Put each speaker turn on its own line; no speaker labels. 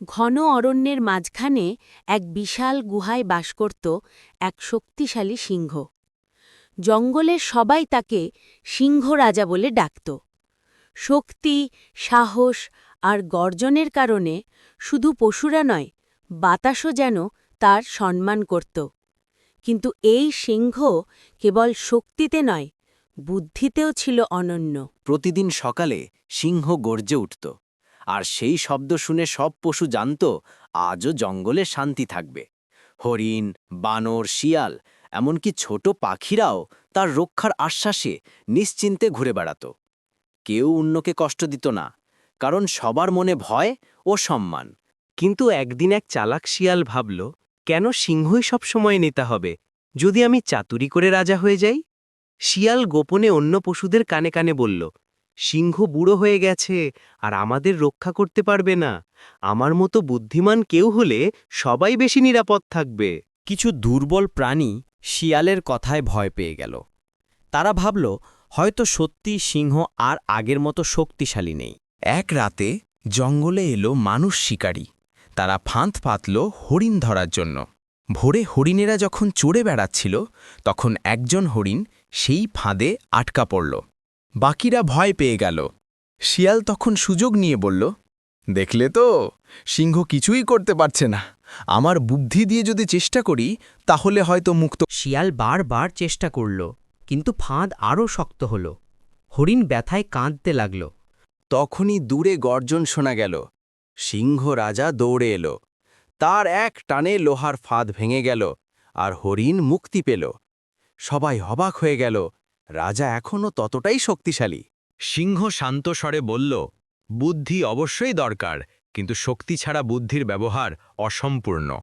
ঘন অরণ্যের মাঝখানে এক বিশাল গুহায় বাস করত এক শক্তিশালী সিংহ। জঙ্গলের সবাই তাকে সিংহ রাজা বলে ডাকত। শক্তি, সাহস আর গর্জনের কারণে শুধু পশুরা নয়, বাতাসও যেন তার সম্মান করত। কিন্তু এই সিংহ কেবল শক্তিতে নয়, বুদ্ধিতেও ছিল অনন্য।
প্রতিদিন সকালে সিংহ গর্জে উঠত, আর সেই শব্দ শুনে সব পশু জানত আজও জঙ্গলে শান্তি থাকবে। হরিণ, বানর, শিয়াল, এমনকি ছোট পাখিরাও তার রক্ষার আশ্বাসে নিশ্চিন্তে ঘুরে বেড়াত। কেউ অন্যকে কষ্ট দিত না, কারণ সবার মনে ভয় ও সম্মান।
কিন্তু একদিন এক চালাক শিয়াল ভাবল, কেন সিংহই সবসময় নেতা হবে? যদি আমি চাতুরি করে রাজা হয়ে যাই? শিয়াল গোপনে অন্য পশুদের কানে কানে বলল, সিংহ বুড়ো হয়ে গেছে আর আমাদের রক্ষা করতে পারবে না। আমার মতো বুদ্ধিমান কেউ হলে সবাই বেশি নিরাপদ থাকবে।
কিছু দুর্বল প্রাণী শিয়ালের কথায় ভয় পেয়ে গেল। তারা ভাবল, হয়তো সত্যি সিংহ আর আগের মতো শক্তিশালী নেই।
এক রাতে জঙ্গলে এলো মানুষ শিকারী। তারা ফাঁদ পাতল হরিণ ধরার জন্য। ভোরে হরিণেরা যখন চড়ে বেড়াচ্ছিল, তখন একজন হরিণ সেই ফাঁদে আটকা পড়ল। বাকিরা ভয় পেয়ে গেল। শিয়াল তখন সুযোগ নিয়ে বলল, দেখলে তো, সিংহ কিছুই করতে পারছে না। আমার বুদ্ধি দিয়ে যদি চেষ্টা করি, তাহলে হয়তো মুক্ত।
শিয়াল বারবার চেষ্টা করল, কিন্তু ফাঁদ আরও শক্ত হল। হরিণ ব্যথায় কাঁদতে লাগল।
তখনই দূরে গর্জন শোনা গেল। সিংহ রাজা দৌড়ে এলো। তার এক টানে লোহার ফাঁদ ভেঙে গেল, আর হরিণ মুক্তি পেল। সবাই অবাক হয়ে গেল, রাজা এখনও ততটাই শক্তিশালী।
সিংহ শান্ত স্বরে বলল, বুদ্ধি অবশ্যই দরকার, কিন্তু শক্তি ছাড়া বুদ্ধির ব্যবহার অসম্পূর্ণ।